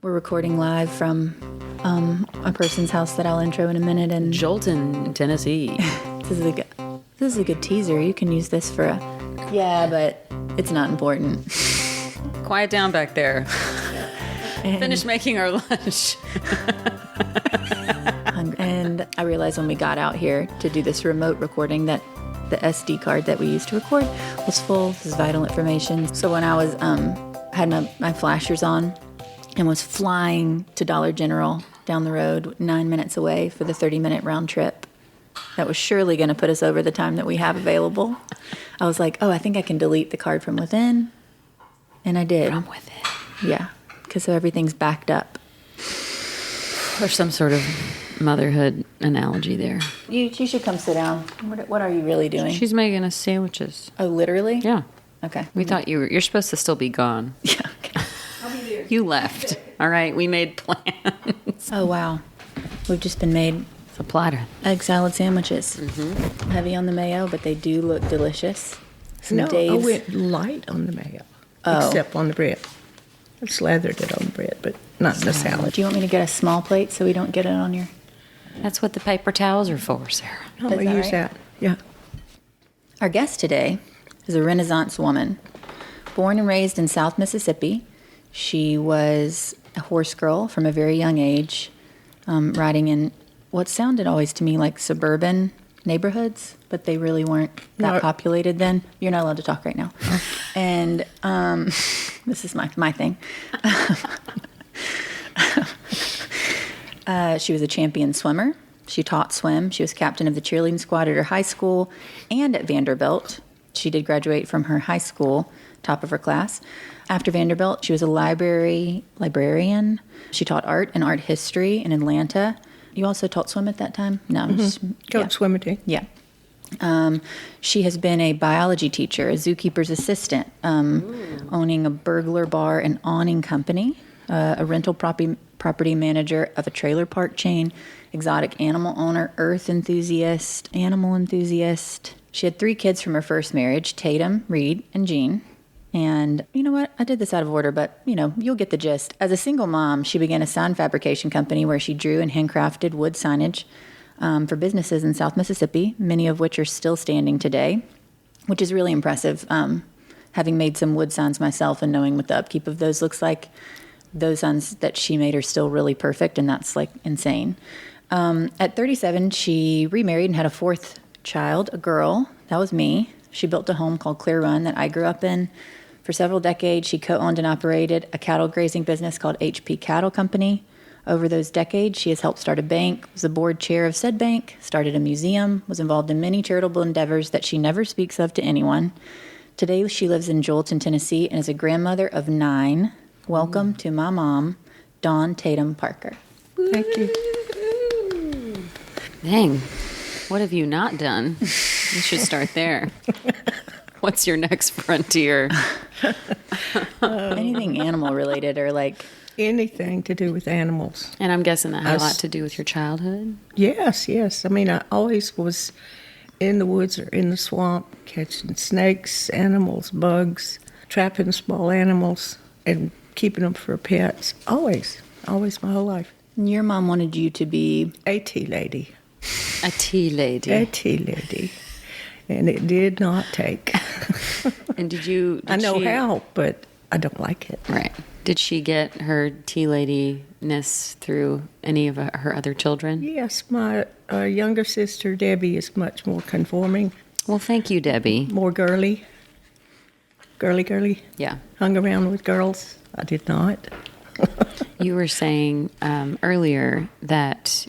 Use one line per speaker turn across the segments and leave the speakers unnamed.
We're recording live from a person's house that I'll intro in a minute. And
Jolton, Tennessee.
This is a good teaser. You can use this for a... Yeah, but it's not important.
Quiet down back there. Finish making our lunch.
And I realized when we got out here to do this remote recording that the SD card that we used to record was full. This is vital information. So when I was had my flashers on and was flying to Dollar General down the road 9 minutes away for the 30-minute round trip that was surely going to put us over the time that we have available, I was like, oh, I think I can delete the card from within. And I did.
From within.
Yeah, because so everything's backed up.
There's some sort of motherhood analogy there.
You should come sit down. What are you really doing?
She's making us sandwiches.
Oh, literally?
Yeah.
Okay.
We thought you're supposed to still be gone.
Yeah, okay.
I'll be there.
You left. All right, we made plans.
Oh, wow. We've just been made
It's a platter.
egg salad sandwiches. Mm-hmm. Heavy on the mayo, but they do look delicious. Some
No,
Dave's.
I went light on the mayo,
Oh.
except on the bread. I slathered it on the bread, but not in the salad.
Do you want me to get a small plate so we don't get it on your...
That's what the paper towels are for, Sarah.
I'm
Is
going to
that
use
right?
that. Yeah.
Our guest today is a Renaissance woman. Born and raised in South Mississippi, she was a horse girl from a very young age, riding in what sounded always to me like suburban neighborhoods, but they really weren't that
No.
populated then. You're not allowed to talk right now. And this is my thing. She was a champion swimmer. She taught swim. She was captain of the cheerleading squad at her high school and at Vanderbilt. She did graduate from her high school, top of her class. After Vanderbilt, she was a librarian. She taught art and art history in Atlanta. You also taught swim at that time? No.
Coach swimming team.
Yeah. She has been a biology teacher, a zookeeper's assistant, owning a burglar bar and awning company, a rental property manager of a trailer park chain, exotic animal owner, earth enthusiast, animal enthusiast. She had 3 kids from her first marriage, Tatum, Reed, and Jean. And you know what? I did this out of order, but, you'll get the gist. As a single mom, she began a sign fabrication company where she drew and handcrafted wood signage for businesses in South Mississippi, many of which are still standing today, which is really impressive. Having made some wood signs myself and knowing what the upkeep of those looks like, those signs that she made are still really perfect, and that's, insane. At 37, she remarried and had a 4th child, a girl. That was me. She built a home called Clear Run that I grew up in. For several decades, she co-owned and operated a cattle grazing business called HP Cattle Company. Over those decades, she has helped start a bank, was the board chair of said bank, started a museum, was involved in many charitable endeavors that she never speaks of to anyone. Today, she lives in Jolton, Tennessee, and is a grandmother of 9. Welcome to my mom, Dawn Tatum Parker.
Thank you.
Dang. What have you not done? You should start there. What's your next frontier?
Anything animal related or
Anything to do with animals.
And I'm guessing that had a lot to do with your childhood.
Yes. I mean, I always was in the woods or in the swamp, catching snakes, animals, bugs, trapping small animals, and keeping them for pets. Always my whole life.
your mom wanted you to be
A tea lady.
A tea lady.
A tea lady. And it did not take.
And
I know how, but I don't like it.
Right. Did she get her tea ladiness through any of her other children?
Yes, my younger sister, Debbie, is much more conforming,
Well, thank you, Debbie.
more girly. Girly.
Yeah.
Hung around with girls. I did not.
You were saying earlier that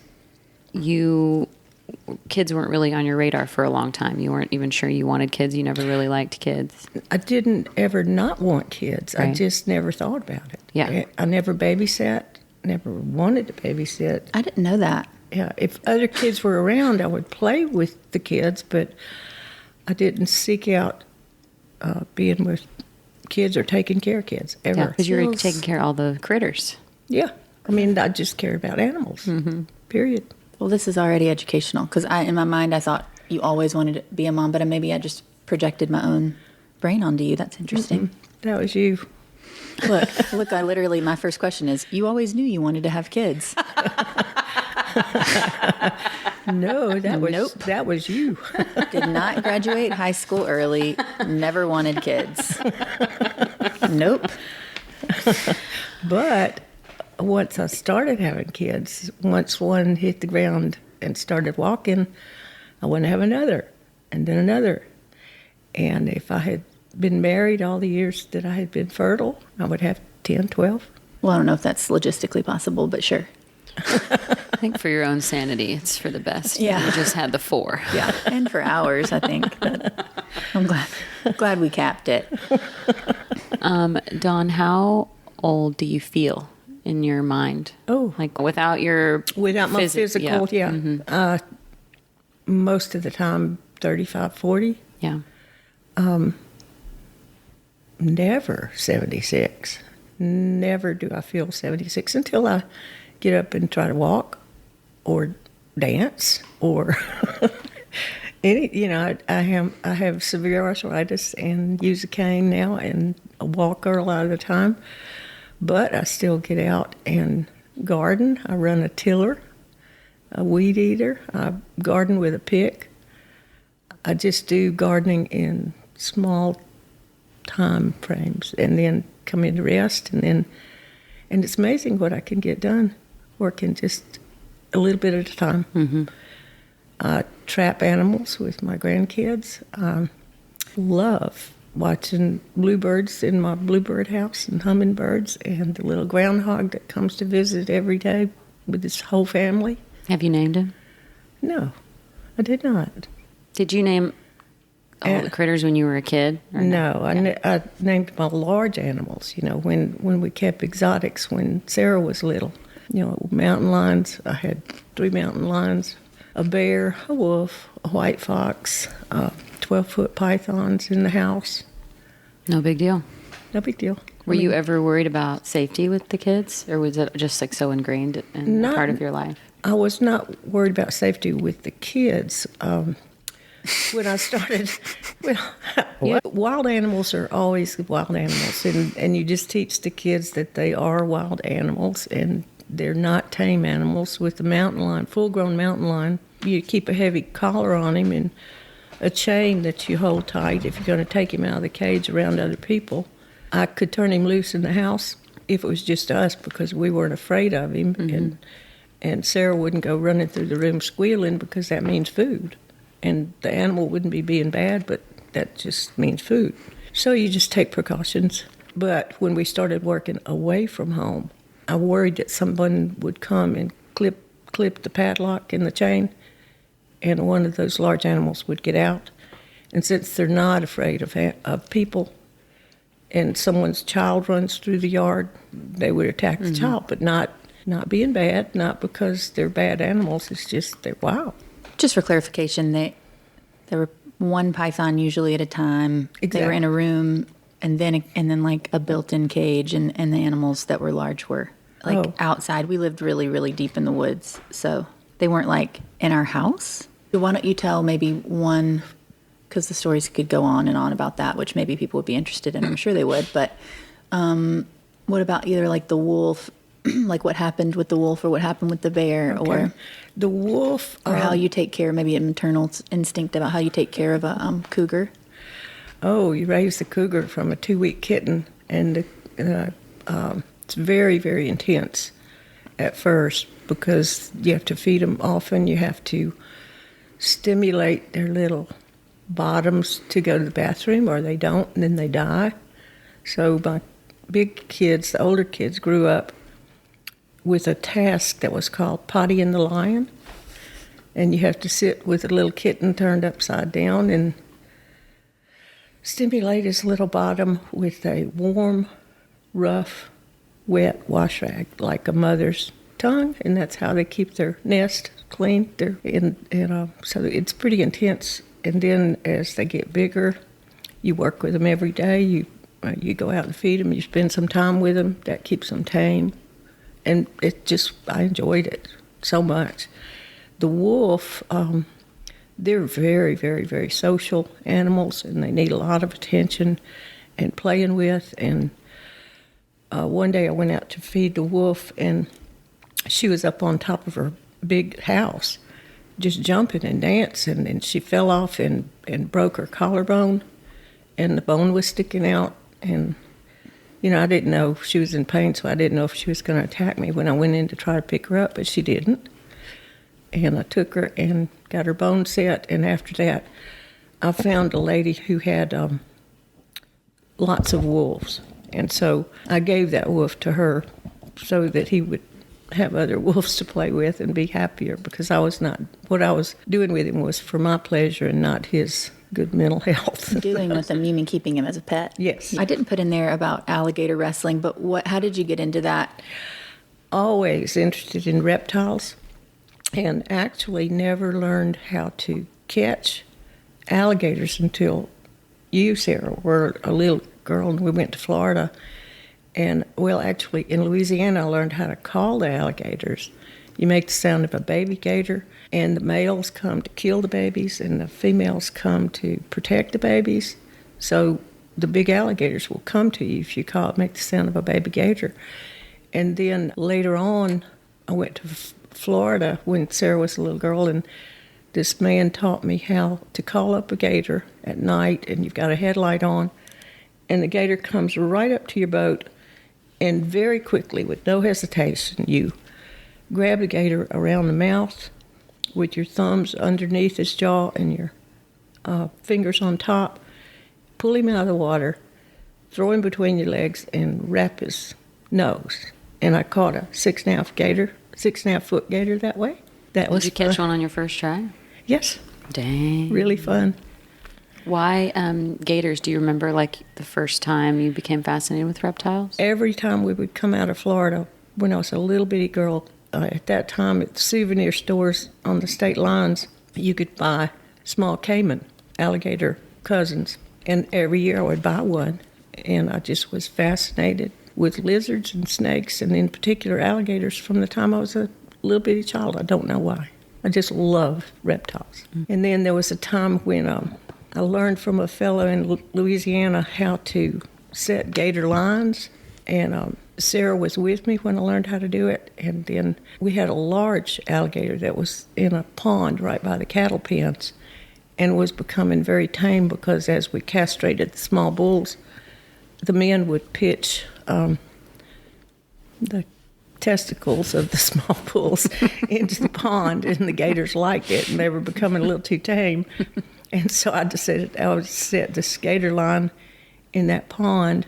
kids weren't really on your radar for a long time. You weren't even sure you wanted kids. You never really liked kids.
I didn't ever not want kids. I
Right.
just never thought about it.
Yeah.
I never babysat, never wanted to babysit.
I didn't know that.
Yeah, if other kids were around, I would play with the kids, but I didn't seek out being with kids or taking care of kids, ever.
Yeah, because you were taking care of all the critters.
Yeah. I mean, I just care about animals, period.
Well, this is already educational because in my mind I thought you always wanted to be a mom, but maybe I just projected my own brain onto you. That's interesting.
That was you.
Look, I literally, my first question is, you always knew you wanted to have kids.
No, that was you.
Did not graduate high school early, never wanted kids. Nope.
But once I started having kids, once one hit the ground and started walking, I wanted to have another, and then another. And if I had been married all the years that I had been fertile, I would have 10, 12.
Well, I don't know if that's logistically possible, but sure.
I think for your own sanity, it's for the best.
Yeah.
You just had the 4.
Yeah, and for hours, I think. But I'm glad we capped it.
Dawn, how old do you feel in your mind?
Oh.
Like without
my physical, yeah.
Mm-hmm.
Most of the time, 35, 40.
Yeah.
Never 76. Never do I feel 76 until I get up and try to walk or dance or I have severe arthritis and use a cane now and a walker a lot of the time, but I still get out and garden. I run a tiller, a weed eater. I garden with a pick. I just do gardening in small time frames and then come in to rest and it's amazing what I can get done working just a little bit at a time.
Mm-hmm.
I trap animals with my grandkids. I love watching bluebirds in my bluebird house and hummingbirds and the little groundhog that comes to visit every day with his whole family.
Have you named him?
No, I did not.
Did you name all the critters when you were a kid? Or
no, I named my large animals, when we kept exotics when Sarah was little. Mountain lions. I had 3 mountain lions, a bear, a wolf, a white fox, 12-foot pythons in the house.
No big deal.
No big deal.
Were you ever worried about safety with the kids, or was it just like so ingrained in part of your life?
I was not worried about safety with the kids. When I started, wild animals are always wild animals, and you just teach the kids that they are wild animals, and they're not tame animals. With the mountain lion, full-grown mountain lion, you keep a heavy collar on him and a chain that you hold tight if you're going to take him out of the cage around other people. I could turn him loose in the house if it was just us because we weren't afraid of him,
mm-hmm.
and Sarah wouldn't go running through the room squealing because that means food. And the animal wouldn't be being bad, but that just means food. So you just take precautions. But when we started working away from home, I worried that someone would come and clip the padlock in the chain, and one of those large animals would get out. And since they're not afraid of people, and someone's child runs through the yard, they would attack the
mm-hmm.
child, but not being bad, not because they're bad animals. It's just they're wild.
Just for clarification, there were one python usually at a time.
Exactly.
They were in a room, and then like a built-in cage, and the animals that were large were outside. We lived really, really deep in the woods, so they weren't like in our house. Why don't you tell maybe one, because the stories could go on and on about that, which maybe people would be interested in. I'm sure they would. But what about either like the wolf, like what happened with the wolf or what happened with the bear,
Okay.
or
The wolf,
or how you take care, maybe an maternal instinct about how you take care of a cougar?
You raise the cougar from a 2-week kitten, and it's very, very intense at first because you have to feed them often. You have to stimulate their little bottoms to go to the bathroom, or they don't, and then they die. So my big kids, the older kids, grew up with a task that was called pottying the lion. And you have to sit with a little kitten turned upside down and stimulate his little bottom with a warm, rough, wet wash rag, like a mother's tongue, and that's how they keep their nest clean. So it's pretty intense. And then as they get bigger, you work with them every day. You go out and feed them. You spend some time with them. That keeps them tame. And I enjoyed it so much. The wolf, they're very, very, very social animals, and they need a lot of attention and playing with. And one day I went out to feed the wolf, and she was up on top of her big house, just jumping and dancing, and she fell off and broke her collarbone, and the bone was sticking out, and I didn't know if she was in pain, so I didn't know if she was going to attack me when I went in to try to pick her up, but she didn't. And I took her and got her bone set, and after that, I found a lady who had lots of wolves, and so I gave that wolf to her so that he would have other wolves to play with and be happier, because what I was doing with him was for my pleasure and not his good mental health.
Doing with him, you mean keeping him as a pet?
Yes.
I didn't put in there about alligator wrestling, but how did you get into that?
Always interested in reptiles, and actually never learned how to catch alligators until you, Sarah, were a little girl and we went to Florida. And, actually, in Louisiana, I learned how to call the alligators. You make the sound of a baby gator, and the males come to kill the babies, and the females come to protect the babies. So the big alligators will come to you if you make the sound of a baby gator. And then later on, I went to Florida when Sarah was a little girl, and this man taught me how to call up a gator at night, and you've got a headlight on, and the gator comes right up to your boat, and very quickly, with no hesitation, you grab the gator around the mouth with your thumbs underneath his jaw and your fingers on top, pull him out of the water, throw him between your legs, and wrap his nose. And I caught a 6.5-foot gator that way. Did
you catch one on your first try?
Yes.
Dang.
Really fun.
Why gators? Do you remember, the first time you became fascinated with reptiles?
Every time we would come out of Florida, when I was a little bitty girl, at that time at the souvenir stores on the state lines, you could buy small caiman, alligator cousins. And every year I would buy one. And I just was fascinated with lizards and snakes, and in particular alligators, from the time I was a little bitty child. I don't know why. I just love reptiles. Mm. And then there was a time when I learned from a fellow in Louisiana how to set gator lines, and Sarah was with me when I learned how to do it. And then we had a large alligator that was in a pond right by the cattle pens and was becoming very tame, because as we castrated the small bulls, the men would pitch the testicles of the small bulls into the pond, and the gators liked it, and they were becoming a little too tame. And so I decided I would set this gator line in that pond,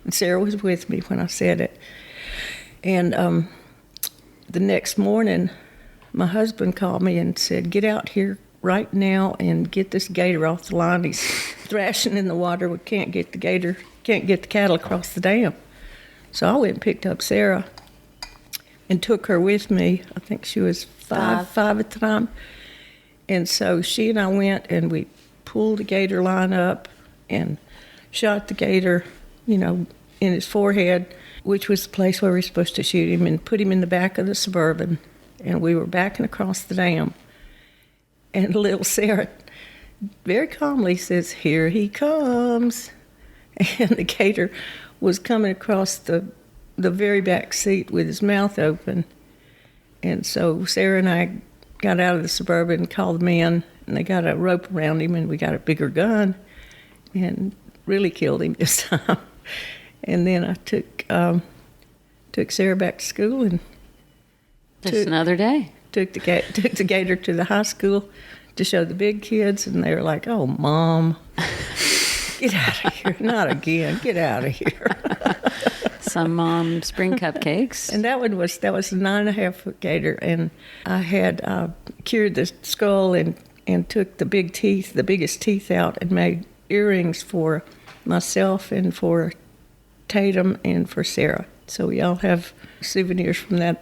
and Sarah was with me when I said it. And the next morning, my husband called me and said, "Get out here right now and get this gator off the line. He's thrashing in the water. We can't get the cattle across the dam." So I went and picked up Sarah and took her with me. I think she was five at the time. And so she and I went, and we pulled the gator line up and shot the gator, in his forehead, which was the place where we were supposed to shoot him, and put him in the back of the Suburban. And we were backing across the dam. And little Sarah very calmly says, "Here he comes." And the gator was coming across the very back seat with his mouth open. And so Sarah and I got out of the Suburban and called the men, and they got a rope around him, and we got a bigger gun and really killed him this time. And then I took Sarah back to school, and
Just another day.
Took the gator to the high school to show the big kids, and they were like, "Oh, Mom, get out of here. Not again. Get out of here."
Some spring cupcakes.
And that was a 9.5-foot gator, and I had cured the skull and took the biggest teeth out, and made earrings for myself and for Tatum and for Sarah. So we all have souvenirs from that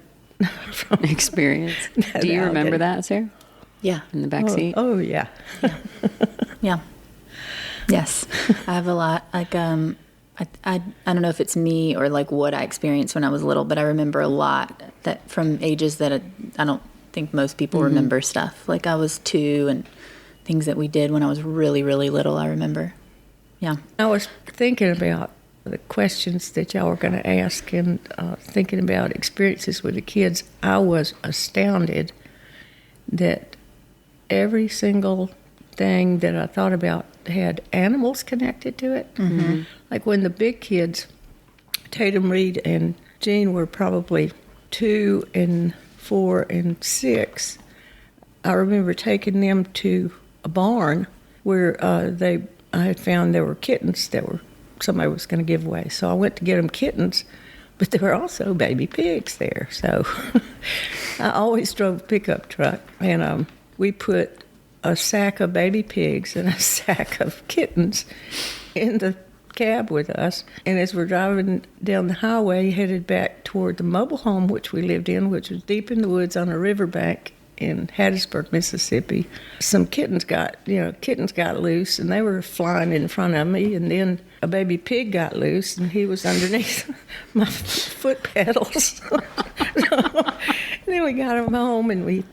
experience. Do you remember that, Sarah?
Yeah.
In the back seat?
Oh, yeah.
Yeah. Yes. I have a lot. I don't know if it's me or what I experienced when I was little, but I remember a lot that from ages that I don't think most people remember stuff. I was 2, and things that we did when I was really, really little, I remember. Yeah.
I was thinking about the questions that y'all were going to ask and thinking about experiences with the kids, I was astounded that every single thing that I thought about had animals connected to it. Mm-hmm. Like when the big kids, Tatum, Reed, and Jean were probably 2 and 4 and 6, I remember taking them to a barn where I had found there were kittens that somebody was going to give away. So I went to get them kittens, but there were also baby pigs there. So I always drove a pickup truck, and we put a sack of baby pigs and a sack of kittens in the cab with us. And as we're driving down the highway, headed back toward the mobile home which we lived in, which was deep in the woods on a riverbank in Hattiesburg, Mississippi, some kittens got loose, and they were flying in front of me, and then a baby pig got loose, and he was underneath my foot pedals. And then we got him home, and we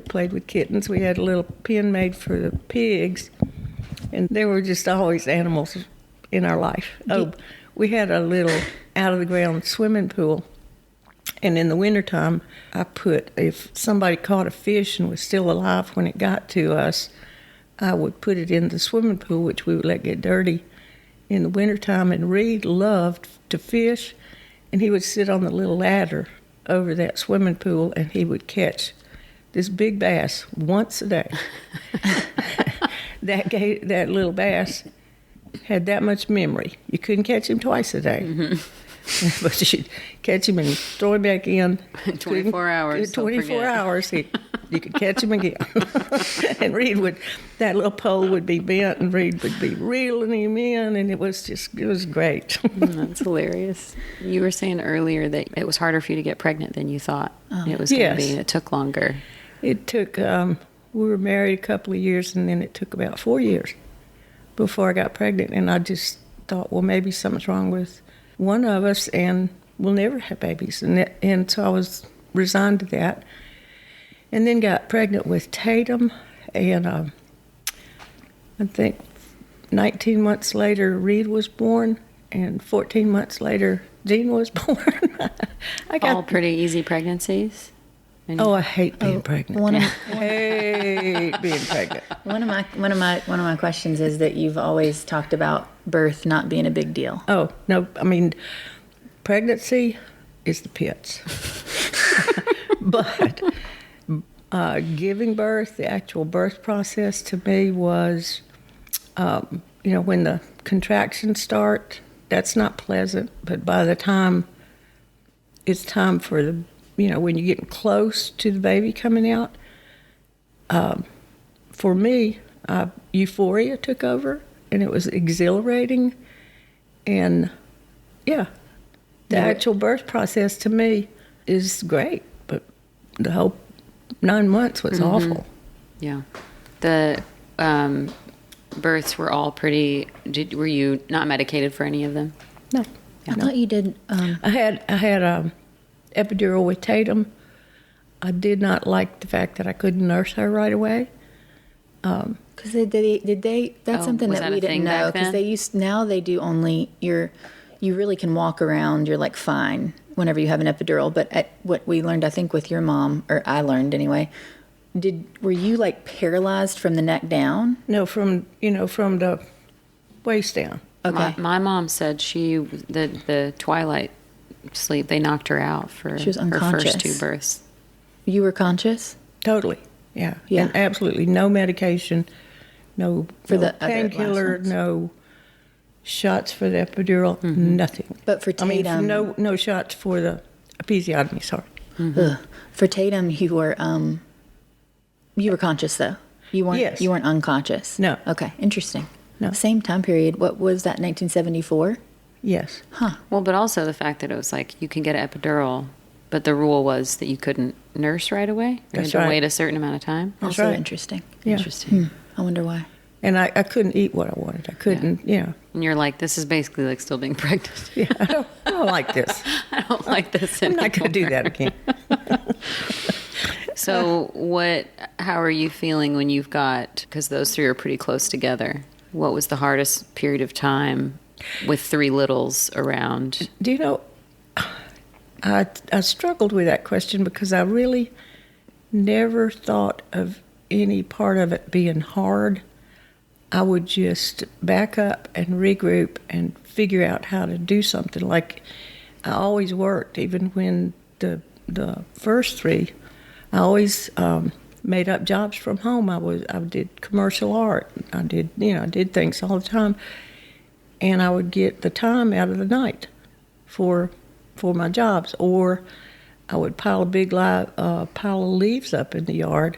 played with kittens. We had a little pen made for the pigs, and there were just always animals in our life. Oh, we had a little out-of-the-ground swimming pool. And in the wintertime, if somebody caught a fish and was still alive when it got to us, I would put it in the swimming pool, which we would let get dirty in the wintertime. And Reed loved to fish, and he would sit on the little ladder over that swimming pool, and he would catch this big bass once a day. That little bass had that much memory. You couldn't catch him twice a day. Mm-hmm. But you'd catch him and throw him back in.
24 hours.
24 hours, you could catch him again. And that little pole would be bent, and Reed would be reeling him in, and it was great.
That's hilarious. You were saying earlier that it was harder for you to get pregnant than you thought it was going to be. It took longer.
It took, we were married a couple of years, and then it took about 4 years before I got pregnant. And I just thought, well, maybe something's wrong with one of us, and we'll never have babies. And so I was resigned to that. And then got pregnant with Tatum, and I think 19 months later, Reed was born, and 14 months later, Jean was born.
All pretty easy pregnancies?
I hate being pregnant.
I
hate being pregnant.
One of my questions is that you've always talked about birth not being a big deal.
Oh no, I mean, pregnancy is the pits, but giving birth, the actual birth process to me was, when the contractions start, that's not pleasant. But by the time it's time for when you're getting close to the baby coming out, for me, euphoria took over, and it was exhilarating. And, the actual birth process to me is great, but the whole 9 months was awful.
Yeah. The births were all pretty... were you not medicated for any of them?
No.
I thought you did...
I had epidural with Tatum. I did not like the fact that I couldn't nurse her right away.
Because did they? That's something that we didn't know. Because now they do only you really can walk around. You're like fine whenever you have an epidural. But what we learned, I think, with your mom, or I learned anyway, were you like paralyzed from the neck down?
No, from the waist down.
Okay. My mom said the twilight sleep, they knocked her out for
she was
her first 2 births.
You were conscious?
Totally. Yeah. And absolutely no medication, no painkiller, no shots for the epidural, nothing.
But for Tatum,
no shots for the episiotomy. Sorry.
Mm-hmm. For Tatum, you were conscious though. You weren't.
Yes.
You weren't unconscious.
No.
Okay. Interesting.
No.
Same time period. What was that? 1974.
Yes.
Huh.
Well, but also the fact that it was like you can get an epidural, but the rule was that you couldn't nurse right away. You had to wait a certain amount of time.
That's
also
right.
Interesting.
Yeah.
Interesting.
I wonder why.
And I couldn't eat what I wanted. I couldn't,
And you're like, this is basically like still being pregnant.
Yeah, I don't like this.
I don't like this
I'm
anymore.
not going to do that again.
So how are you feeling when you've got, because those 3 are pretty close together, what was the hardest period of time with 3 littles around?
Do you know, I struggled with that question because I really never thought of any part of it being hard. I would just back up and regroup and figure out how to do something. Like, I always worked, even when the first 3, I always made up jobs from home. I did commercial art. I did things all the time, and I would get the time out of the night for my jobs, or I would pile a big pile of leaves up in the yard,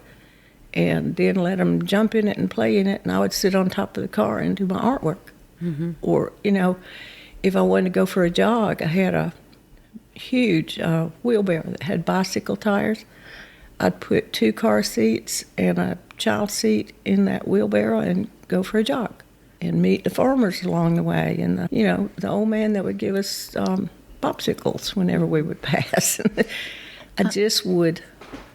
and then let them jump in it and play in it, and I would sit on top of the car and do my artwork. Mm-hmm. Or, if I wanted to go for a jog, I had a huge wheelbarrow that had bicycle tires. I'd put 2 car seats and a child seat in that wheelbarrow and go for a jog and meet the farmers along the way, and the old man that would give us popsicles whenever we would pass. I just would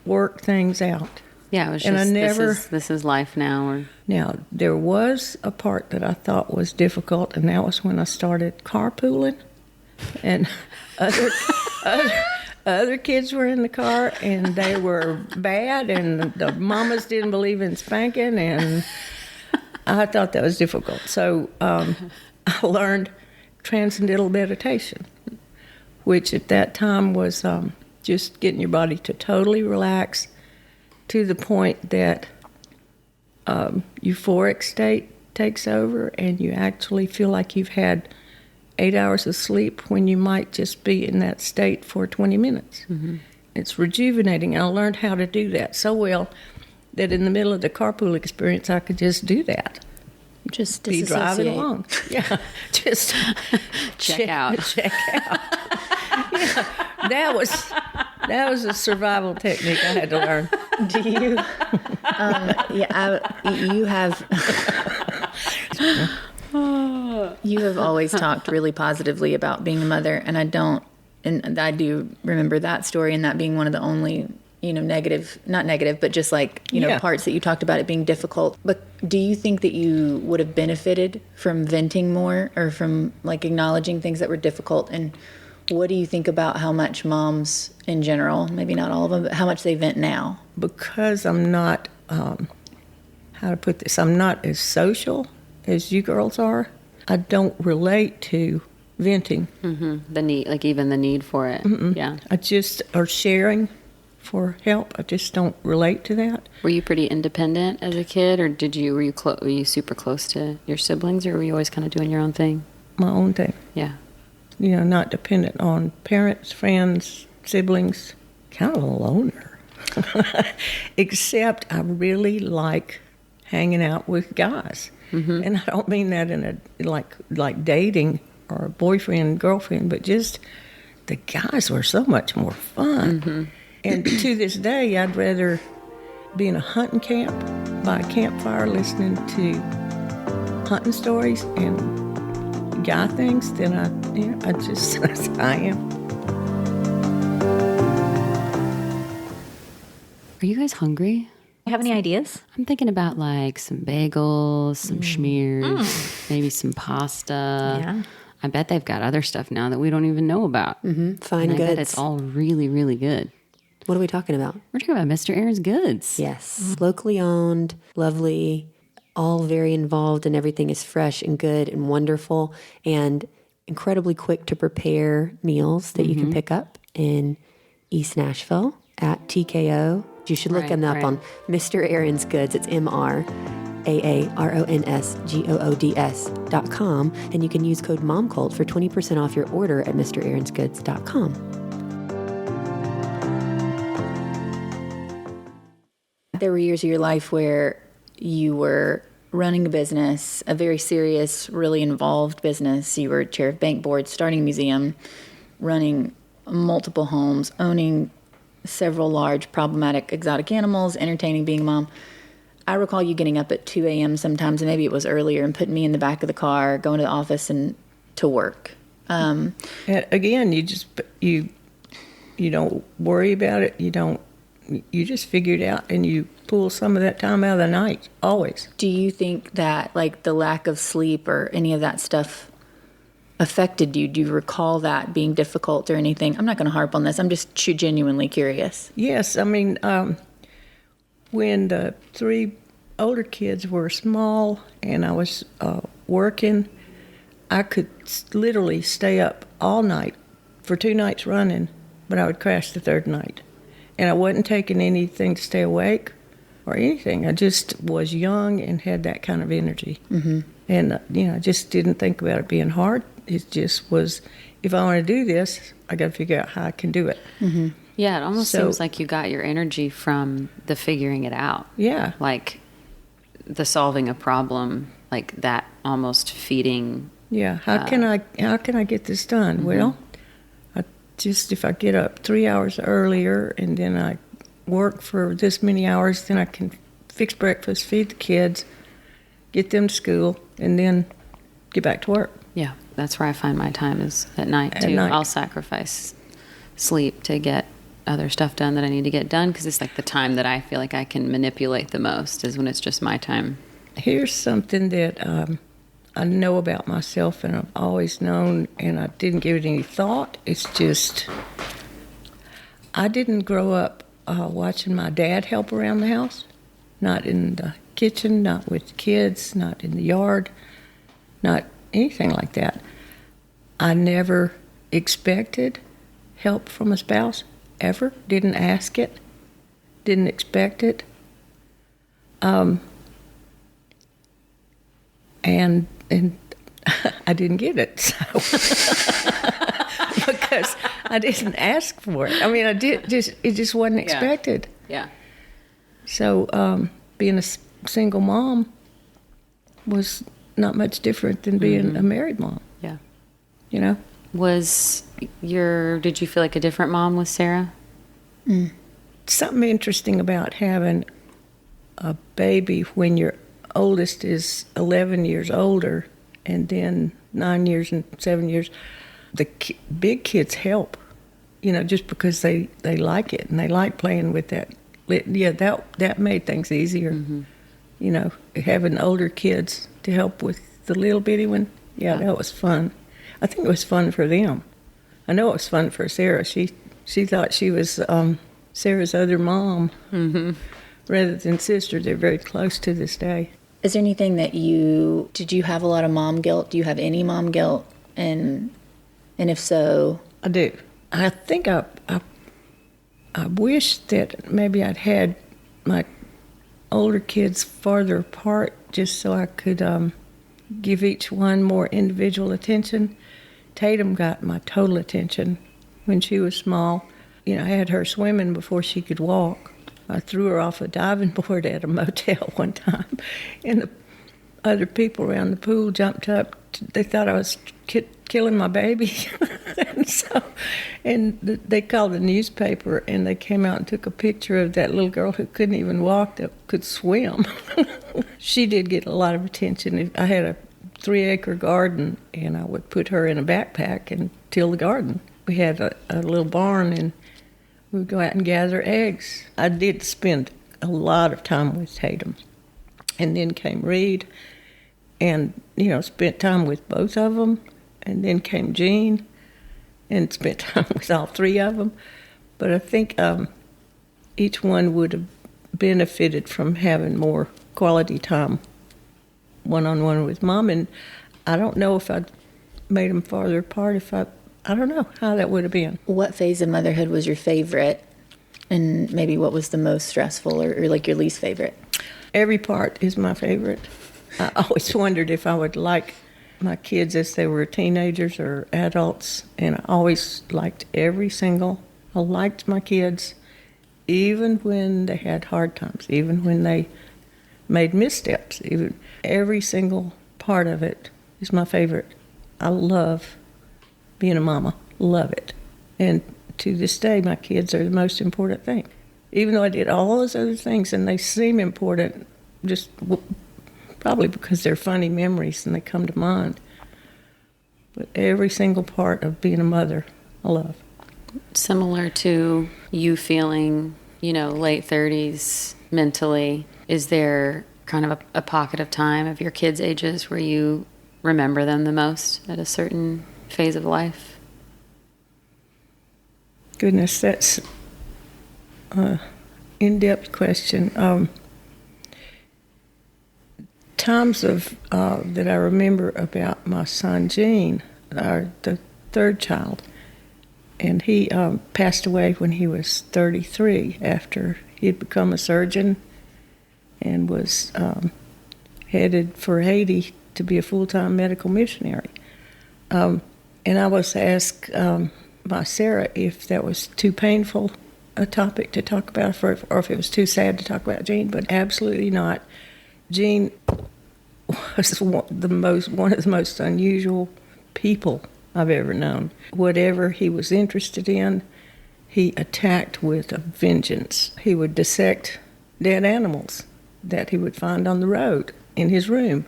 work things out.
Yeah, it was just, this is life now.
Now, there was a part that I thought was difficult, and that was when I started carpooling, and other kids were in the car, and they were bad, and the mamas didn't believe in spanking, and I thought that was difficult. So I learned transcendental meditation, which at that time was just getting your body to totally relax, to the point that euphoric state takes over and you actually feel like you've had 8 hours of sleep when you might just be in that state for 20 minutes. Mm-hmm. It's rejuvenating. I learned how to do that so well that in the middle of the carpool experience, I could just do that.
Just
be driving along. Yeah, just
check out.
Check out. Yeah, that was a survival technique I had to learn.
Do you? You have. You have always talked really positively about being a mother, and I do remember that story and that being one of the only, not negative, but just parts that you talked about it being difficult. But do you think that you would have benefited from venting more, or from acknowledging things that were difficult? And what do you think about how much moms in general, maybe not all of them, but how much they vent now? Because I'm not, how to put this, I'm not as social as you girls are. I don't relate to venting.
Mm-hmm. The need, even the need for it.
Mm-mm.
Yeah.
Or sharing for help. I just don't relate to that.
Were you pretty independent as a kid, or were you super close to your siblings, or were you always kind of doing your own thing?
My own thing.
Yeah.
Not dependent on parents, friends, siblings. Kind of a loner. Except I really like hanging out with guys. Mm-hmm. And I don't mean that in a like dating or a boyfriend, girlfriend, but just the guys were so much more fun. Mm-hmm. And to this day, I'd rather be in a hunting camp by a campfire listening to hunting stories and guy things than I am.
Are you guys hungry?
You have any ideas?
I'm thinking about some bagels, some schmears, maybe some pasta.
Yeah.
I bet they've got other stuff now that we don't even know about.
Mm-hmm. Fine
and
goods.
I bet it's all really, really good.
What are we talking about?
We're talking about Mr. Aaron's Goods.
Yes. Locally owned, lovely, all very involved, and everything is fresh and good and wonderful, and incredibly quick to prepare meals that you can pick up in East Nashville at TKO. You should look them up on Mr. Aaron's Goods. It's MrAaronsGoods.com, and you can use code Momcult for 20% off your order at MrAaronsGoods.com.
There were years of your life where you were running a business, a very serious, really involved business. You were chair of bank board, starting a museum, running multiple homes, owning several large problematic exotic animals, entertaining, being a mom. I recall you getting up at 2 a.m. sometimes, and maybe it was earlier, and putting me in the back of the car, going to the office and to work.
And again, you don't worry about it. You just figure it out, and you pull some of that time out of the night, always.
Do you think that the lack of sleep or any of that stuff affected you? Do you recall that being difficult or anything? I'm not going to harp on this. I'm just genuinely curious.
Yes, I mean, when the 3 older kids were small and I was working, I could literally stay up all night for 2 nights running, but I would crash the 3rd night. And I wasn't taking anything to stay awake or anything. I just was young and had that kind of energy. Mm-hmm. And, I just didn't think about it being hard. It just was, if I want to do this, I got to figure out how I can do it.
Mm-hmm. Yeah, it almost seems like you got your energy from the figuring it out.
Yeah.
Like the solving a problem, like that almost feeding.
Yeah, how can I get this done? Mm-hmm. Well, if I get up 3 hours earlier and then I work for this many hours, then I can fix breakfast, feed the kids, get them to school, and then get back to work.
Yeah, that's where I find my time is at night, too. I'll sacrifice sleep to get other stuff done that I need to get done, because it's like the time that I feel like I can manipulate the most is when it's just my time.
Here's something that I know about myself, and I've always known, and I didn't give it any thought. It's just, I didn't grow up watching my dad help around the house. Not in the kitchen, not with the kids, not in the yard, not anything like that. I never expected help from a spouse, ever. Didn't ask it, didn't expect it. And I didn't get it, so because I didn't ask for it. I mean, it just wasn't expected.
Yeah.
So being a single mom was not much different than being a married mom.
Yeah.
Did
you feel like a different mom with Sarah?
Something interesting about having a baby when your oldest is 11 years older, and then 9 years and 7 years, the big kids help, just because they like it and they like playing with that. Yeah, that made things easier. Mm-hmm. Having older kids to help with the little bitty one, that was fun. I think it was fun for them. I know it was fun for Sarah. She thought she was Sarah's other mom rather than sister. They're very close to this day.
Is there anything did you have a lot of mom guilt? Do you have any mom guilt? And if so?
I do. I think I wish that maybe I'd had my older kids farther apart just so I could give each one more individual attention. Tatum got my total attention when she was small. I had her swimming before she could walk. I threw her off a diving board at a motel one time, and the other people around the pool jumped up. They thought I was killing my baby. and they called the newspaper, and they came out and took a picture of that little girl who couldn't even walk, that could swim. She did get a lot of attention. I had a 3-acre garden, and I would put her in a backpack and till the garden. We had a little barn, and we would go out and gather eggs. I did spend a lot of time with Tatum. And then came Reed, and, spent time with both of them. And then came Jean, and spent time with all 3 of them. But I think each one would have benefited from having more quality time one-on-one with Mom. And I don't know if I'd made them farther apart, I don't know how that would have been.
What phase of motherhood was your favorite, and maybe what was the most stressful or like your least favorite?
Every part is my favorite. I always wondered if I would like my kids as they were teenagers or adults, and I always liked I liked my kids even when they had hard times, even when they made missteps. Even every single part of it is my favorite. I love being a mama, love it. And to this day, my kids are the most important thing. Even though I did all those other things, and they seem important, just probably because they're funny memories and they come to mind. But every single part of being a mother, I love.
Similar to you feeling, late 30s mentally, is there kind of a pocket of time of your kids' ages where you remember them the most at a certain phase of life?
Goodness, that's an in-depth question. Times of that I remember about my son Gene, the third child, and he passed away when he was 33 after he'd become a surgeon and was headed for Haiti to be a full-time medical missionary. And I was asked by Sarah if that was too painful a topic to talk about, or if it was too sad to talk about Gene, but absolutely not. Gene was one of the most unusual people I've ever known. Whatever he was interested in, he attacked with a vengeance. He would dissect dead animals that he would find on the road in his room,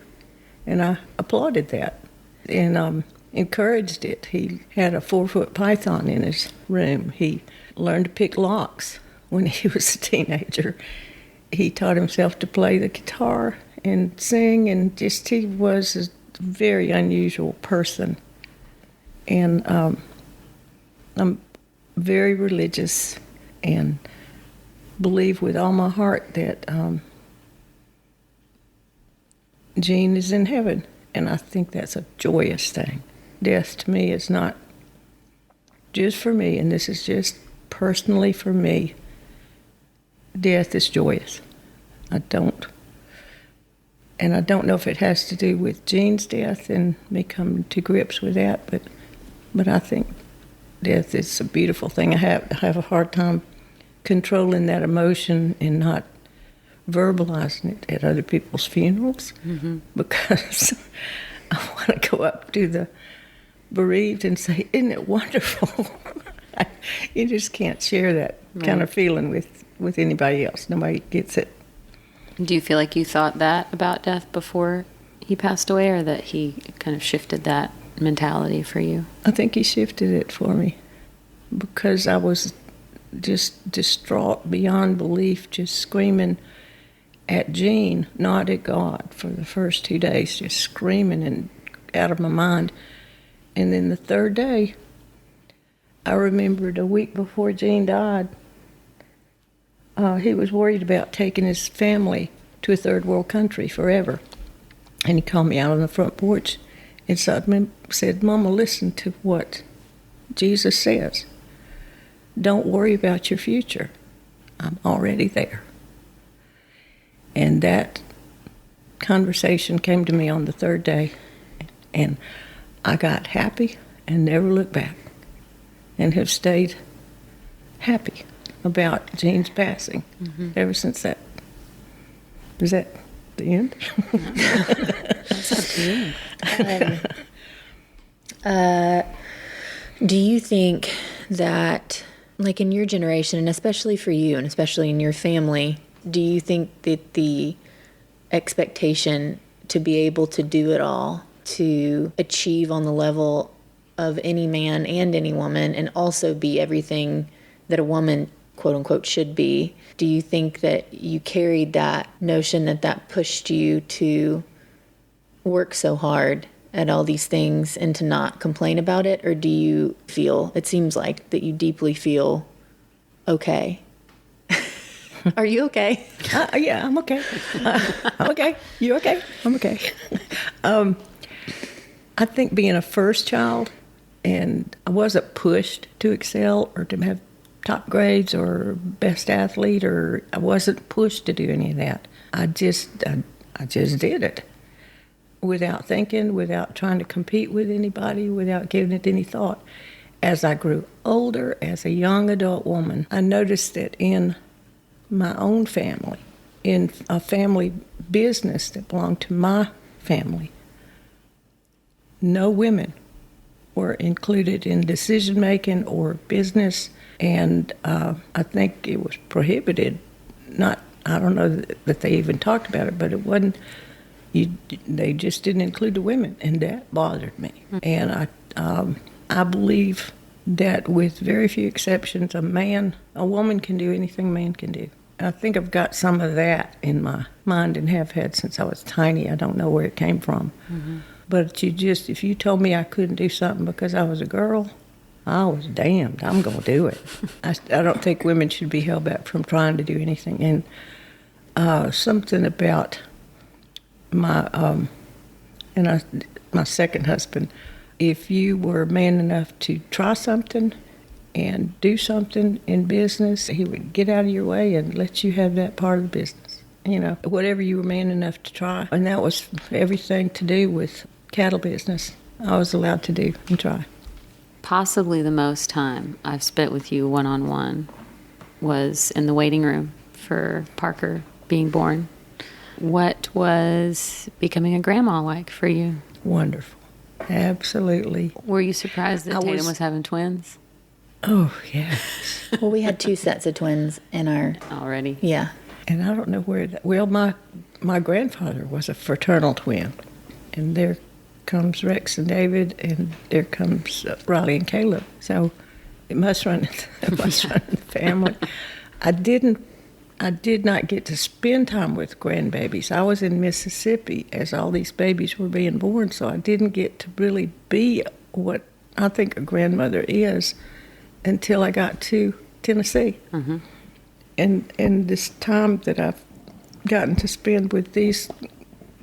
and I applauded that and encouraged it. He had a 4-foot python in his room. He learned to pick locks when he was a teenager. He taught himself to play the guitar and sing, and just he was a very unusual person. And I'm very religious and believe with all my heart that Gene is in heaven, and I think that's a joyous thing. Death to me is not just for me, and this is just personally for me. Death is joyous. I don't know if it has to do with Gene's death and me coming to grips with that, but I think death is a beautiful thing. I have a hard time controlling that emotion and not verbalizing it at other people's funerals, because I want to go up to the bereaved and say, "Isn't it wonderful?" You just can't share that kind of feeling with anybody else. Nobody gets it.
Do you feel like you thought that about death before he passed away, or that he kind of shifted that mentality for you?
I think he shifted it for me, because I was just distraught beyond belief, just screaming at Gene, not at God, for the first 2 days, just screaming and out of my mind. And then the third day, I remembered a week before Gene died, he was worried about taking his family to a third world country forever. And he called me out on the front porch and said, "Mama, listen to what Jesus says. Don't worry about your future. I'm already there." And that conversation came to me on the third day, and I got happy and never looked back, and have stayed happy about Gene's passing ever since that. Is that the end?
That's up to you.
Do you think that, like in your generation, and especially for you, and especially in your family, do you think that the expectation to be able to do it all, to achieve on the level of any man and any woman, and also be everything that a woman, quote unquote, should be, do you think that you carried that notion that pushed you to work so hard at all these things and to not complain about it? Or do you feel, it seems like, that you deeply feel okay? Are you okay?
Yeah, I'm okay. I'm okay. You okay? I'm okay. I think being a first child, and I wasn't pushed to excel or to have top grades or best athlete, or I wasn't pushed to do any of that. I just did it without thinking, without trying to compete with anybody, without giving it any thought. As I grew older, as a young adult woman, I noticed that in my own family, in a family business that belonged to my family, no women were included in decision making or business, and I think it was prohibited. I don't know that they even talked about it, but it wasn't. They just didn't include the women, and that bothered me. And I believe that with very few exceptions, a woman can do anything a man can do. I think I've got some of that in my mind and have had since I was tiny. I don't know where it came from. But if you told me I couldn't do something because I was a girl, I was damned. I'm going to do it. I don't think women should be held back from trying to do anything. And something about my second husband, if you were man enough to try something and do something in business, he would get out of your way and let you have that part of the business. Whatever you were man enough to try. And that was everything to do with cattle business. I was allowed to do and try.
Possibly the most time I've spent with you one-on-one was in the waiting room for Parker being born. What was becoming a grandma like for you?
Wonderful. Absolutely.
Were you surprised that Tatum was having twins?
Oh, yes.
Well, we had 2 sets of twins in our...
Already?
Yeah.
And I don't know where that... Well, my grandfather was a fraternal twin. And there comes Rex and David, and there comes Riley and Caleb. So it must run in the family. I did not get to spend time with grandbabies. I was in Mississippi as all these babies were being born, so I didn't get to really be what I think a grandmother is until I got to Tennessee. Mm-hmm. And this time that I've gotten to spend with these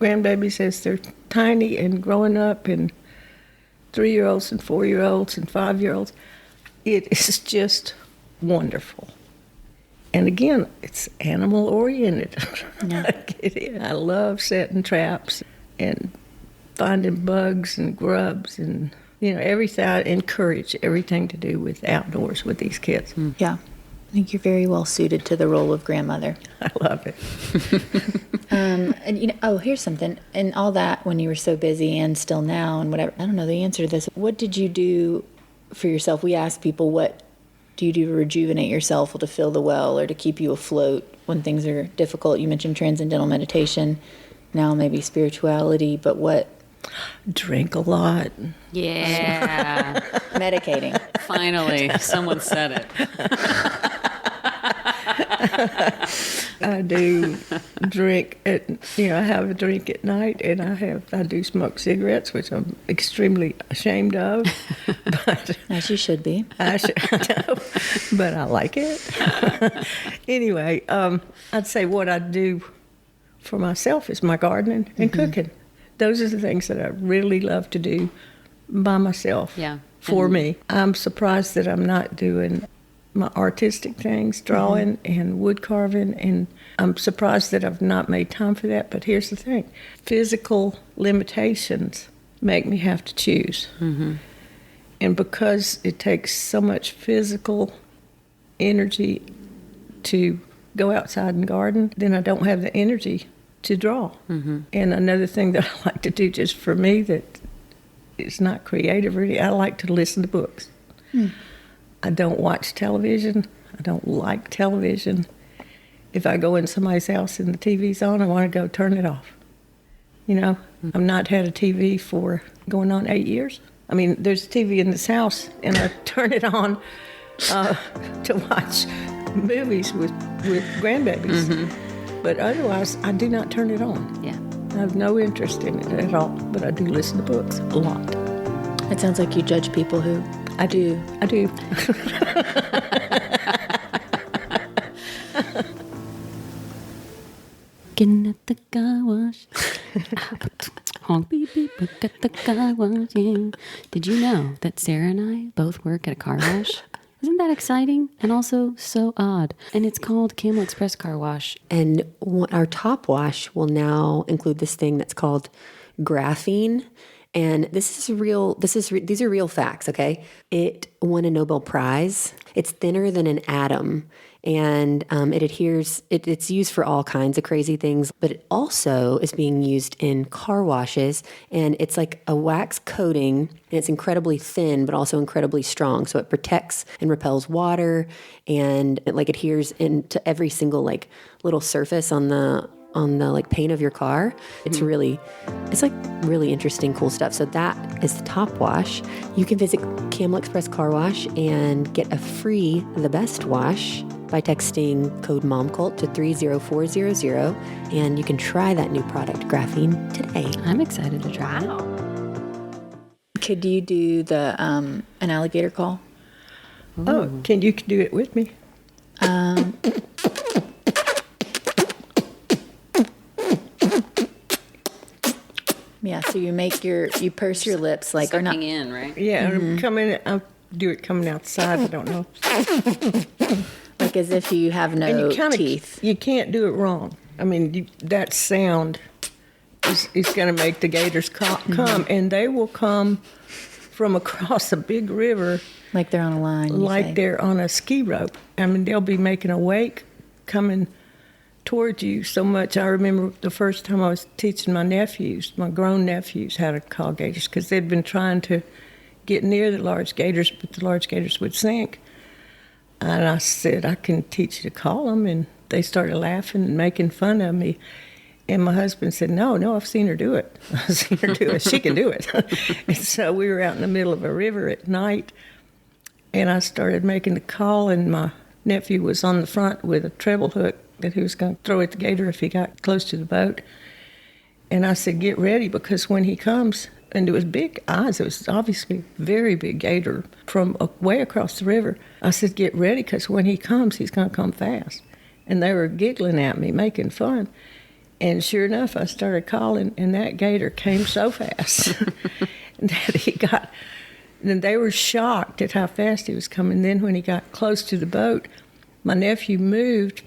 grandbabies as they're tiny and growing up, and 3-year-olds and 4-year-olds and 5-year-olds, it is just wonderful. And again, it's animal oriented.
Yeah.
I love setting traps and finding bugs and grubs and everything. I encourage everything to do with outdoors with these kids.
Yeah. I think you're very well suited to the role of grandmother.
I love it.
And here's something. And all that, when you were so busy and still now and whatever, I don't know the answer to this. What did you do for yourself? We ask people, what do you do to rejuvenate yourself or to fill the well or to keep you afloat when things are difficult? You mentioned transcendental meditation, now maybe spirituality, but what?
Drink a lot.
Yeah.
Medicating.
Finally, someone said it.
I do drink I have a drink at night, and I do smoke cigarettes, which I'm extremely ashamed of. But
As you should be.
I know, but I like it. Anyway, I'd say what I do for myself is my gardening and cooking. Those are the things that I really love to do by myself.
Yeah.
For me. I'm surprised that I'm not doing my artistic things, drawing and wood carving, and I'm surprised that I've not made time for that. But here's the thing. Physical limitations make me have to choose. Mm-hmm. And because it takes so much physical energy to go outside and garden, then I don't have the energy to draw. Mm-hmm. And another thing that I like to do just for me that is not creative really, I like to listen to books. I don't watch television. I don't like television. If I go in somebody's house and the TV's on, I want to go turn it off. I've not had a TV for going on 8 years. I mean, there's a TV in this house, and I turn it on to watch movies with grandbabies. Mm-hmm. But otherwise, I do not turn it on.
Yeah.
I have no interest in it at all, but I do listen to books a lot.
It sounds like you judge people who
I do.
Getting at the car wash. Honk beep beep, look at the car wash. Yeah. Did you know that Sarah and I both work at a car wash? Isn't that exciting? And also so odd. And it's called Camel Express Car Wash.
And our top wash will now include this thing that's called graphene. And these are real facts, okay? It won a Nobel Prize. It's thinner than an atom. And it adheres, it's used for all kinds of crazy things, but it also is being used in car washes, and it's like a wax coating, and it's incredibly thin, but also incredibly strong. So it protects and repels water, and it like adheres into every single like little surface on the like paint of your car. It's really interesting, cool stuff. So that is the top wash. You can visit Camel Express Car Wash and get a free The Best Wash by texting code Momcult to 30400, and you can try that new product, graphene, today.
I'm excited to try it.
Could you do the an alligator call?
Oh, can you do it with me?
Yeah, so you purse your lips like, or not.
Sucking in, right?
Yeah, I'll do it coming outside. I don't know.
Like as if you have no teeth.
You can't do it wrong. I mean, that sound is going to make the gators come, and they will come from across a big river.
Like they're on a line.
Like they're on a ski rope. I mean, they'll be making a wake coming towards you so much. I remember the first time I was teaching my grown nephews, how to call gators, because they'd been trying to get near the large gators, but the large gators would sink. And I said, I can teach you to call them. And they started laughing and making fun of me. And my husband said, no, I've seen her do it. I've seen her do it. She can do it. And so we were out in the middle of a river at night, and I started making the call, and my nephew was on the front with a treble hook that he was going to throw at the gator if he got close to the boat. And I said, get ready, because when he comes, and it was big eyes, it was obviously a very big gator from way across the river. I said, get ready, because when he comes, he's going to come fast. And they were giggling at me, making fun. And sure enough, I started calling, and that gator came so fast that and they were shocked at how fast he was coming. Then when he got close to the boat, my nephew moved,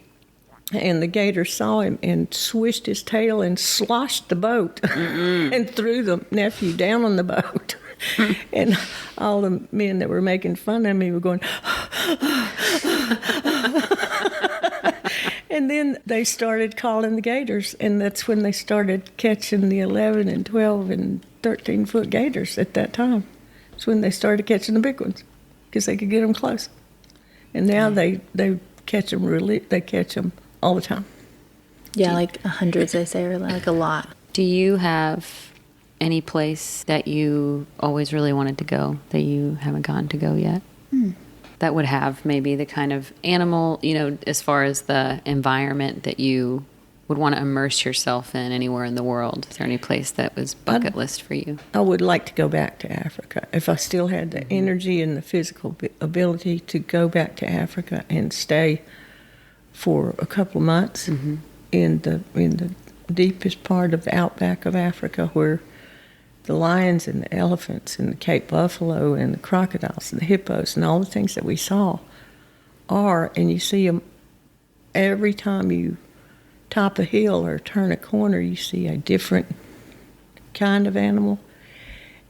and the gator saw him and swished his tail and sloshed the boat and threw the nephew down on the boat. And all the men that were making fun of me were going, and then they started calling the gators, and that's when they started catching the 11 and 12 and 13-foot gators at that time. It's when they started catching the big ones, because they could get them close. And now they catch them they catch them all the time.
Yeah, like hundreds, they say, or like a lot.
Do you have any place that you always really wanted to go that you haven't gotten to go yet? That would have maybe the kind of animal, as far as the environment that you would want to immerse yourself in anywhere in the world? Is there any place that was bucket list for you?
I would like to go back to Africa. If I still had the energy and the physical ability to go back to Africa and stay for a couple of months in the deepest part of the outback of Africa, where the lions and the elephants and the Cape buffalo and the crocodiles and the hippos and all the things that we saw are, and you see them every time you top a hill or turn a corner, you see a different kind of animal.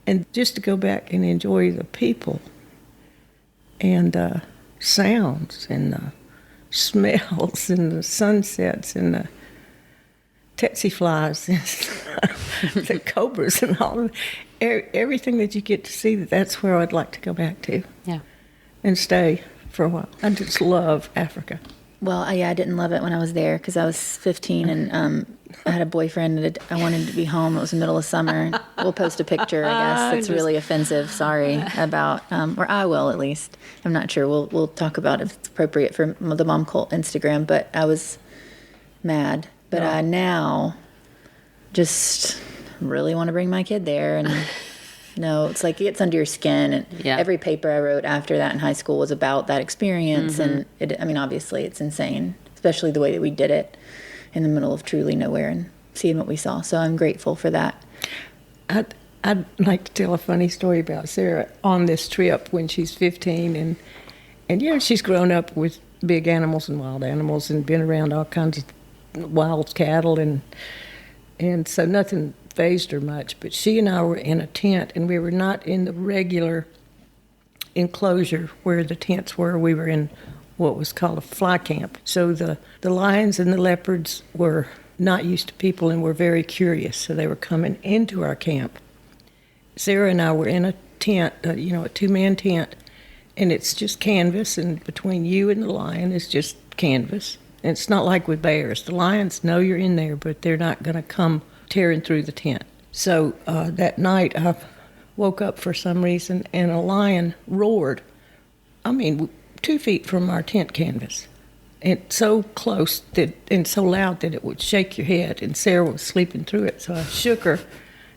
And just to go back and enjoy the people and the sounds and the smells and the sunsets and the tsetse flies and the cobras and all of everything that you get to see, that's where I'd like to go back to.
Yeah.
And stay for a while. I just love Africa.
Well, I didn't love it when I was there because I was 15 and I had a boyfriend and I wanted to be home. It was the middle of summer. We'll post a picture, I guess. It's really offensive. Sorry about, or I will at least. I'm not sure. We'll talk about if it's appropriate for the Momcult Instagram. But I was mad. But I now just really want to bring my kid there. And no, it's like it gets under your skin. And every paper I wrote after that in high school was about that experience. And obviously it's insane, especially the way that we did it in the middle of truly nowhere and seeing what we saw. So I'm grateful for that.
I'd like to tell a funny story about Sarah on this trip when she's 15. And she's grown up with big animals and wild animals and been around all kinds of wild cattle. And so nothing fazed her much. But she and I were in a tent, and we were not in the regular enclosure where the tents were. We were in what was called a fly camp. So the lions and the leopards were not used to people and were very curious. So they were coming into our camp. Sarah and I were in a tent, a 2-man tent, and it's just canvas, and between you and the lion is just canvas. And it's not like with bears. The lions know you're in there, but they're not going to come tearing through the tent. So that night I woke up for some reason, and a lion roared. 2 feet from our tent canvas. And so close and so loud that it would shake your head. And Sarah was sleeping through it. So I shook her,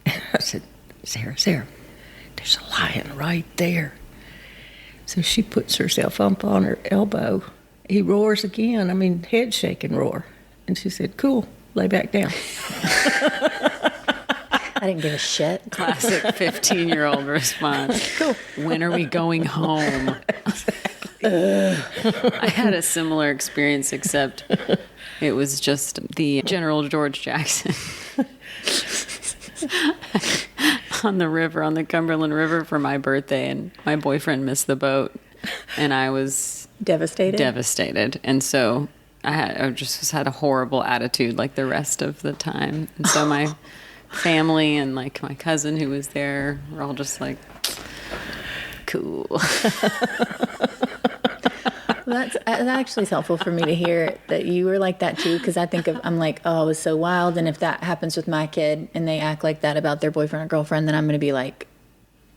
and I said, Sarah, there's a lion right there. So she puts herself up on her elbow. He roars again, head shaking roar. And she said, cool, lay back down.
I didn't give a shit.
Classic 15-year-old response. Cool. When are we going home? I had a similar experience, except it was just the General George Jackson on the river, on the Cumberland River for my birthday, and my boyfriend missed the boat, and I was devastated. And so I just had a horrible attitude like the rest of the time. And so my family and like my cousin who was there were all just like, cool.
Well, that actually is helpful for me to hear that you were like that too, because I'm like, oh, I was so wild, and if that happens with my kid and they act like that about their boyfriend or girlfriend, then I'm going to be like,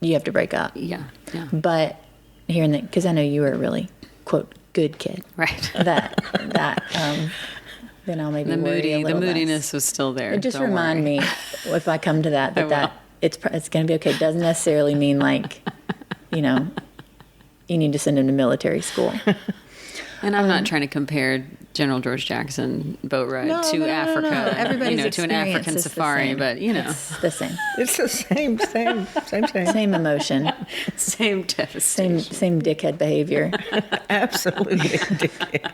you have to break up.
Yeah.
But hearing that, because I know you were a really, quote, good kid.
Right.
That then I'll maybe worry a little
the moodiness
less.
Was still there.
And just remind me if I come to that it's going to be okay. It doesn't necessarily mean like, you need to send him to military school.
And I'm not trying to compare General George Jackson boat ride to Africa.
No. Everybody's
to an African safari, but
it's the same.
It's the same.
Same emotion.
Same devastation.
Same dickhead behavior.
Absolutely dickhead.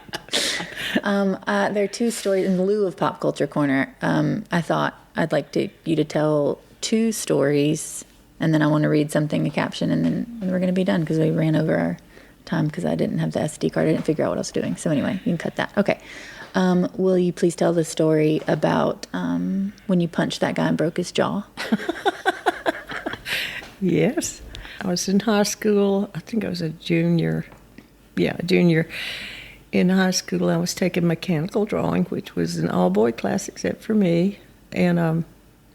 There are two stories in lieu of Pop Culture Corner. I thought I'd like you to tell two stories, and then I want to read something, a caption, and then we're going to be done because we ran over our time because I didn't have the SD card. I didn't figure out what I was doing. So anyway, you can cut that. Okay. Will you please tell the story about when you punched that guy and broke his jaw?
Yes. I was in high school. I think I was a junior. Yeah, a junior. In high school, I was taking mechanical drawing, which was an all-boy class except for me. And,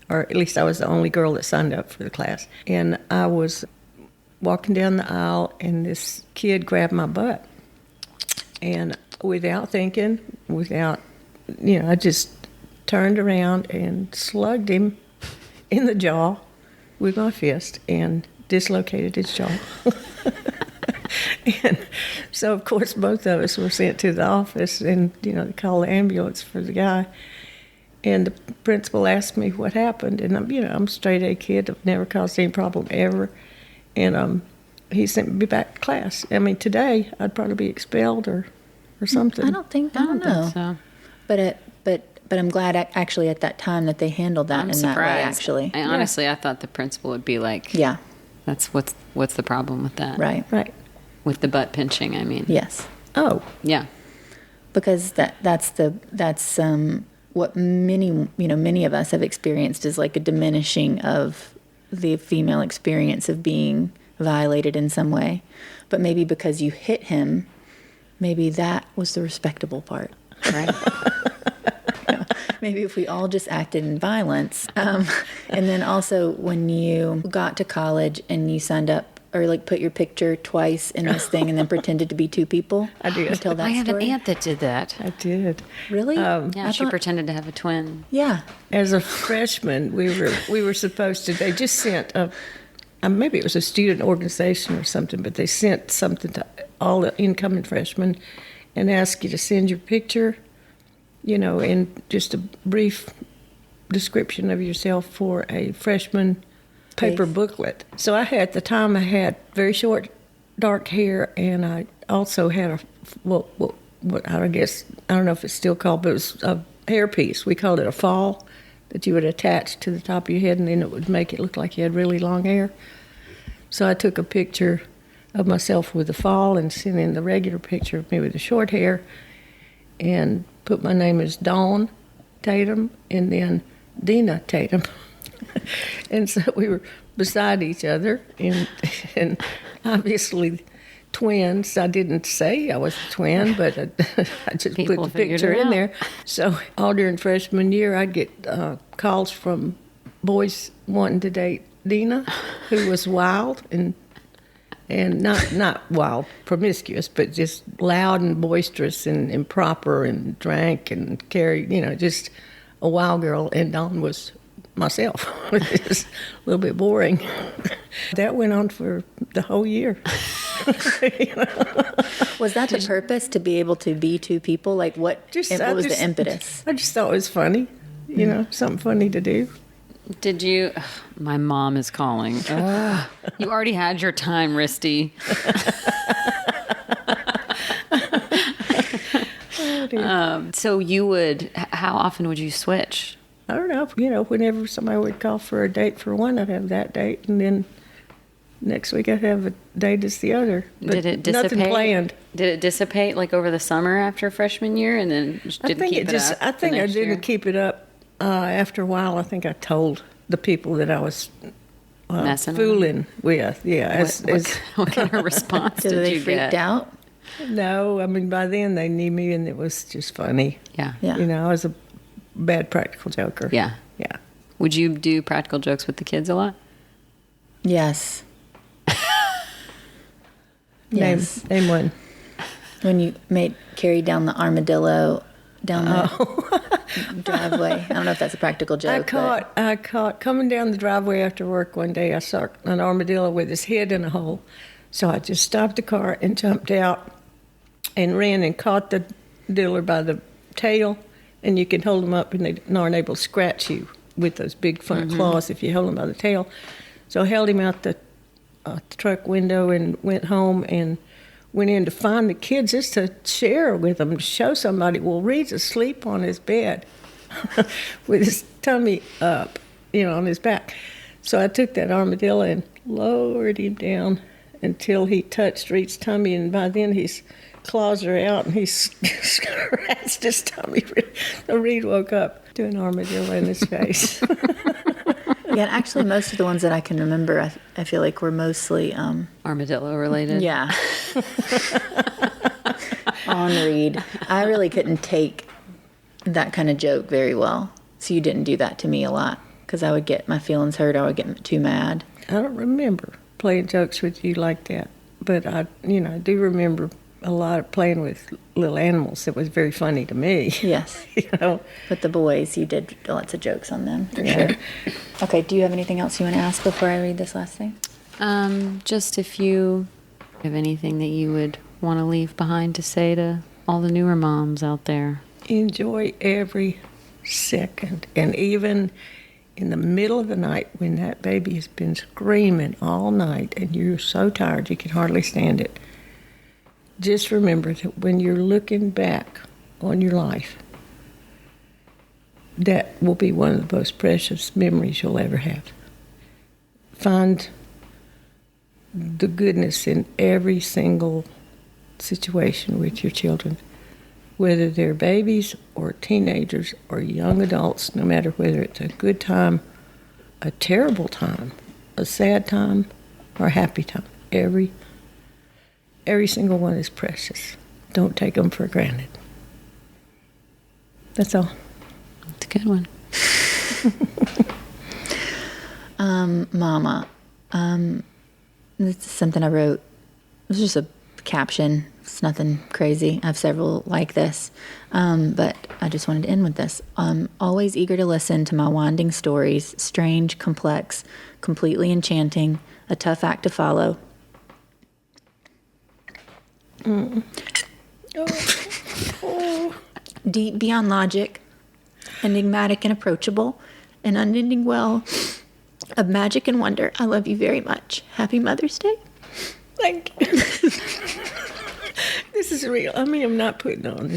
or at least I was the only girl that signed up for the class. And I was walking down the aisle, and this kid grabbed my butt. And without thinking, I just turned around and slugged him in the jaw with my fist and dislocated his jaw. And so, of course, both of us were sent to the office and, they called the ambulance for the guy. And the principal asked me what happened. And, I'm a straight-A kid. I've never caused any problem ever. And he sent me back to class. Today I'd probably be expelled or something.
I don't know.
Think so.
But I'm glad actually at that time that they handled that that way. Actually,
Honestly, I thought the principal would be like,
yeah,
that's what's the problem with that?
Right.
With the butt pinching,
Yes.
Oh.
Yeah.
Because that's what many of us have experienced is like a diminishing of the female experience of being violated in some way. But maybe because you hit him, maybe that was the respectable part, right? Maybe if we all just acted in violence. And then also when you got to college and you signed up or like put your picture twice in this thing and then pretended to be two people.
I did.
Tell that
I have
story?
an aunt that did that.
I did.
Really?
Yeah, she pretended to have a twin.
Yeah.
As a freshman, we were supposed to. They just sent maybe it was a student organization or something, but they sent something to all the incoming freshmen and asked you to send your picture, and just a brief description of yourself for a freshman paper booklet. So I had very short, dark hair, and I also had what I guess, I don't know if it's still called, but it was a hairpiece. We called it a fall that you would attach to the top of your head, and then it would make it look like you had really long hair. So I took a picture of myself with the fall and sent in the regular picture of me with the short hair and put my name as Dawn Tatum and then Dina Tatum. And so we were beside each other, and obviously twins. I didn't say I was a twin, but I just put the picture in there. So all during freshman year, I'd get calls from boys wanting to date Dina, who was wild and not wild, promiscuous, but just loud and boisterous and improper and drank and carried, just a wild girl. And Dawn was myself. It was a little bit boring. That went on for the whole year.
Was that the purpose, to be able to be two people? Like, what was the impetus?
I just thought it was funny, something funny to do.
Did you? Ugh, my mom is calling. Ugh, you already had your time, Risty. So you would, how often would you switch?
I don't know. Whenever somebody would call for a date for one, I'd have that date, and then next week I'd have a date as the other. But
did it dissipate?
Nothing planned.
Did it dissipate like over the summer after freshman year, and then didn't keep it up?
I think I didn't keep it up. After a while, I think I told the people that I was fooling with. Yeah.
What kind of response did
they
you
freaked
get?
out?
No, I mean, by then they knew me, and it was just funny.
Yeah.
I was a bad practical joker.
Yeah.
Yeah.
Would you do practical jokes with the kids a lot?
Yes. Yes.
Name one.
When you carried down the armadillo down the driveway. I don't know if that's a practical joke.
I caught coming down the driveway after work one day. I saw an armadillo with his head in a hole. So I just stopped the car and jumped out and ran and caught the dealer by the tail. And you can hold them up, and they aren't able to scratch you with those big front claws if you hold them by the tail. So I held him out the truck window and went home and went in to find the kids just to share with them, to show somebody. Well, Reed's asleep on his bed with his tummy up, on his back. So I took that armadillo and lowered him down until he touched Reed's tummy, and by then his claws are out and he scratched his tummy. Reed woke up to an armadillo in his face.
Yeah, actually, most of the ones that I can remember, I feel like were mostly
armadillo related.
Yeah. On Reed. I really couldn't take that kind of joke very well, so you didn't do that to me a lot, because I would get my feelings hurt. I would get too mad.
I don't remember playing jokes with you like that, but I do remember a lot of playing with little animals. It was very funny to me.
Yes. With the boys, you did lots of jokes on them, for sure. Okay, do you have anything else you want to ask before I read this last thing?
Just if you have anything that you would want to leave behind to say to all the newer moms out there.
Enjoy every second, and even in the middle of the night when that baby has been screaming all night and you're so tired you can hardly stand it. Just remember that when you're looking back on your life, that will be one of the most precious memories you'll ever have. Find the goodness in every single situation with your children, whether they're babies or teenagers or young adults, no matter whether it's a good time, a terrible time, a sad time, or a happy time. Every single one is precious. Don't take them for granted. That's all.
It's a good one.
Mama, this is something I wrote. It was just a caption. It's nothing crazy. I have several like this, but I just wanted to end with this. Always eager to listen to my winding stories, strange, complex, completely enchanting, a tough act to follow. Deep beyond logic, enigmatic and approachable, an unending well of magic and wonder. I love you very much. Happy Mother's Day.
Thank you. This is real. I mean, I'm not putting on.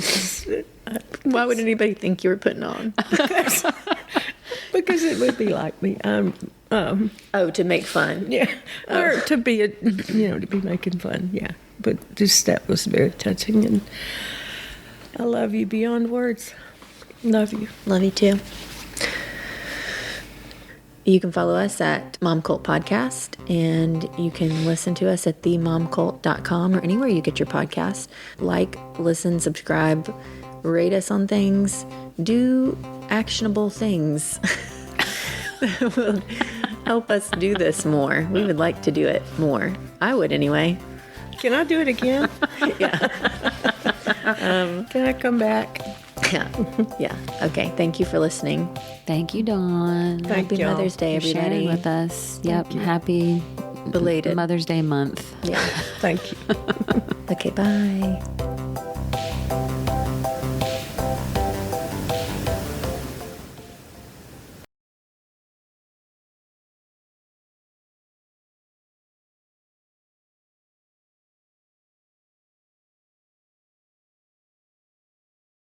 Why would anybody think you were putting on?
Because it would be like me.
To make fun.
Yeah, or to be to be making fun. Yeah, but just that was very touching, and I love you beyond words. Love you.
Love you too. You can follow us at Momcult Podcast, and you can listen to us at themomcult.com or anywhere you get your podcast. Like, listen, subscribe, rate us on things, do actionable things that will help us do this more. We would like to do it more. I would anyway.
Can I do it again?
Yeah.
Can I come back?
Yeah. Okay. Thank you for listening.
Thank you, Dawn.
Thank
Happy
y'all
Mother's Day,
for
everybody.
sharing with us. Yep. Happy
Belated
Mother's Day month.
Yeah.
Thank you.
Okay, bye.